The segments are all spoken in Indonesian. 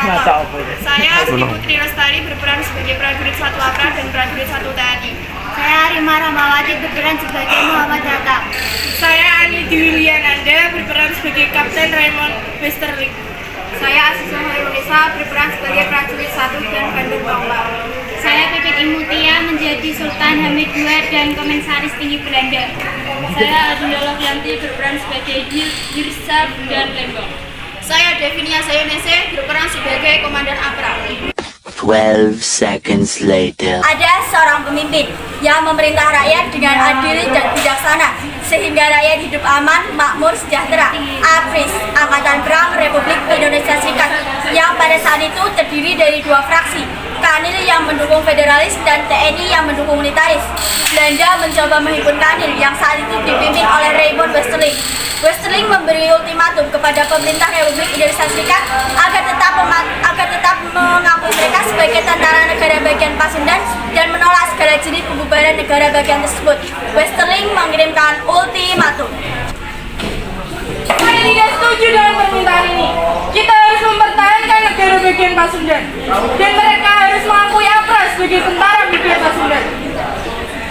Saya Sri Putri Lestari berperan sebagai prajurit 1 APRA dan prajurit 1 TNI. Saya Rima Ramawati berperan sebagai Muhammad Hatta. Saya Ani Dwiliananda berperan sebagai Kapten Raymond Westerling. Saya Asisah Indonesia berperan sebagai prajurit 1 dan Bandung Bangla. Saya Pipit Imutia menjadi Sultan Hamid II dan Komisaris Tinggi Belanda. Saya Adinda Lovianti berperan sebagai Dirsab dan Lembang. Saya Devinia Sayonese berperan sebagai Komandan APRA. 12 seconds later. Ada seorang pemimpin yang memerintah rakyat dengan adil dan bijaksana sehingga rakyat hidup aman, makmur, sejahtera. APRIS, Angkatan Perang Republik Indonesia Serikat, yang pada saat itu terdiri dari 2 fraksi, Kanil yang mendukung federalis dan TNI yang mendukung unitaris. Belanda mencoba menghimpun Kanil yang saat itu dipimpin oleh Raymond Westerling. Westerling memberi ultimatum kepada pemerintah Republik Indonesia Serikat agar tetap mengakui mereka sebagai tentara negara bagian Pasundan dan menolak segala jenis pembubaran negara bagian tersebut. Westerling mengirimkan ultimatum. Saya tidak setuju dengan permintaan ini. Kita harus mempertahankan negara bagian Pasundan dan mereka harus mengakui APRA sebagai tentara bagian Pasundan.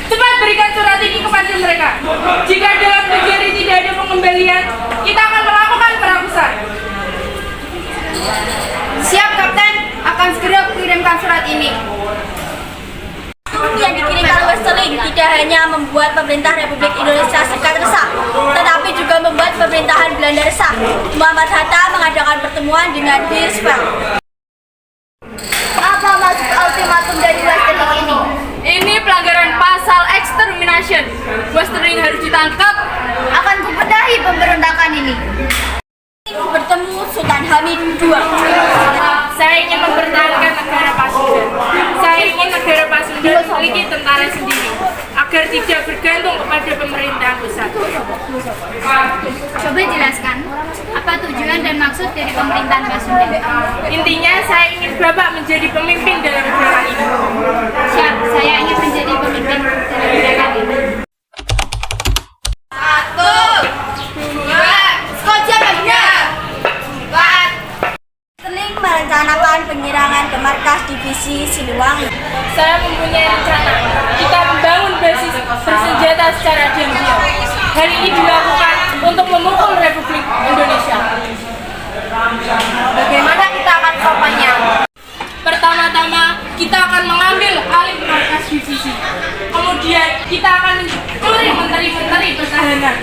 Cepat berikan surat ini kepada mereka. Jika dalam negara ini tidak ada pengembalian, kita akan melakukan perakusan. Siap, Kapten. Akan segera kirimkan surat ini. Yang dikirimkan Westerling tidak hanya membuat pemerintah Republik Indonesia Serikat resah, tetapi juga membuat pemerintahan Belanda resah. Muhammad Hatta mengadakan pertemuan dengan Hirschfeld. Apa maksud ultimatum dari Westerling ini? Ini pelanggaran pasal extermination. Westerling harus ditangkap. Akan kubedahi pemberontakan ini. Bertemu Sultan Hamid II. Saya ingin mempertahankan negara Pasundan. Saya ingin negara Pasundan memiliki tentara sendiri agar tidak bergantung kepada pemerintahan pusat. Coba jelaskan apa tujuan dan maksud dari pemerintahan Pasundan. Intinya saya ingin Bapak menjadi pemimpin dalam negara ini. Siap, saya ingin menjadi pemimpin dalam negara ini. 1, 2, skoja benar. 4. Westerling merencanakan penyerangan ke markas divisi Siliwangi. Saya mempunyai rencana. Kita membangun basis bersenjata secara diam-diam. Hal ini dilakukan untuk memukul Republik Indonesia. Bagaimana kita akan melakukannya? Pertama-tama, kita akan mengambil alih markas divisi. Kemudian, kita akan mencuri menteri-menteri pertahanan.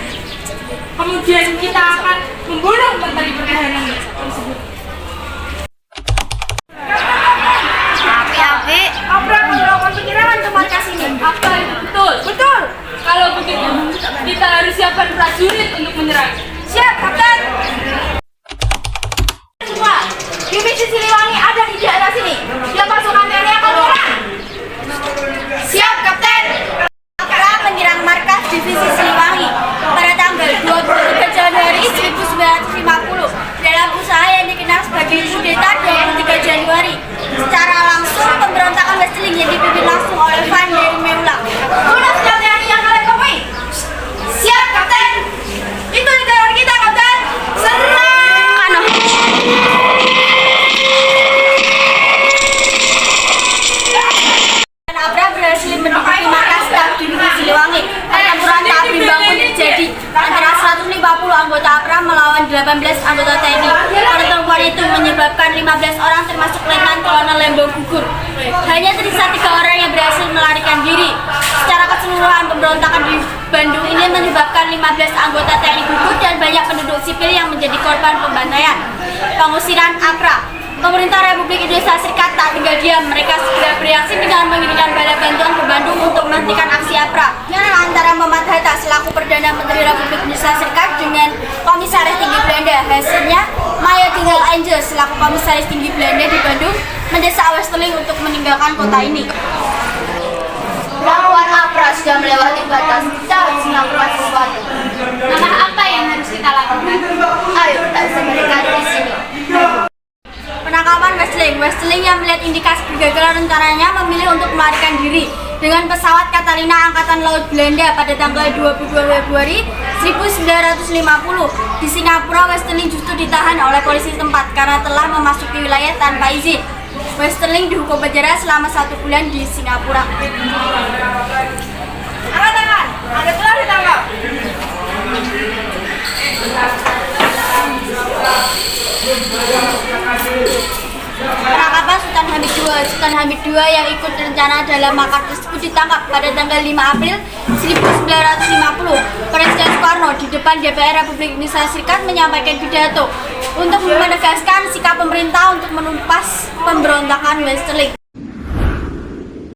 Kemudian, kita akan membunuh menteri pertahanan tersebut. Api-api, APRA melakukan penyerangan ke markas ini. Apa itu betul? Betul! Kalau begitu, kita harus siapkan prajurit untuk menyerang. Siap, Kapten. Semua, divisi Siliwangi ada di daerah sini. Siap pasukan TNI akan menyerang. Siap, Kapten. APRA menyerang markas divisi Siliwangi pada tanggal 23 Januari 1950 dalam usaha yang dikenal sebagai kudeta 23 Januari. Secara langsung pemberontakan Westerling yang dipimpin langsung oleh Van der Meulen. Mana senjata TNI yang kalian temui? Siap, Kapten. Itu negara kita, Kapten. Serang! Dan APRA berhasil menduduki markas staf divisi Siliwangi. Pertempuran tak berimbang pun terjadi antara 150 anggota APRA melawan 18 anggota TNI. Pertempuran itu menyebabkan 15 orang termasuk Letnan Kolonel Lembong gugur. Hanya tersisa 3 orang yang berhasil melarikan diri. Secara keseluruhan pemberontakan di Bandung ini menyebabkan 15 anggota TNI gugur dan banyak penduduk sipil yang menjadi korban pembantaian. Pengusiran APRA. Pemerintah Republik Indonesia Serikat tak tinggal diam. Mereka segera bereaksi dengan mengirimkan bala bantuan ke Bandung untuk menghentikan aksi APRA. Antara Muhammad Hatta selaku Perdana Menteri Republik Indonesia Serikat dengan Komisaris Tinggi Belanda. Hasilnya, Maya Tinggal Angel selaku Komisaris Tinggi Belanda di Bandung mendesak Westerling untuk meninggalkan kota ini. Lawan APRA sudah melewati batas, kita harus melakukan sesuatu. Nama apa yang harus kita lakukan? Ayo kita bisa mereka di sini. Penangkapan Westerling yang melihat indikasi kegagalan rencananya memilih untuk melarikan diri. dengan pesawat Catalina Angkatan Laut Belanda pada tanggal 22 Februari 1950. Di Singapura, Westerling justru ditahan oleh polisi setempat karena telah memasuki wilayah tanpa izin. Westerling dihukum penjara selama 1 bulan di Singapura. Angkat tangan, Anda telah ditangkap. Penangkapan Sultan Hamid II. Sultan Hamid II yang ikut rencana dalam makar tersebut ditangkap pada tanggal 5 April 1950. Presiden Soekarno di depan DPR Republik Indonesia Serikat menyampaikan pidato untuk menegaskan sikap pemerintah untuk menumpas pemberontakan Westerling.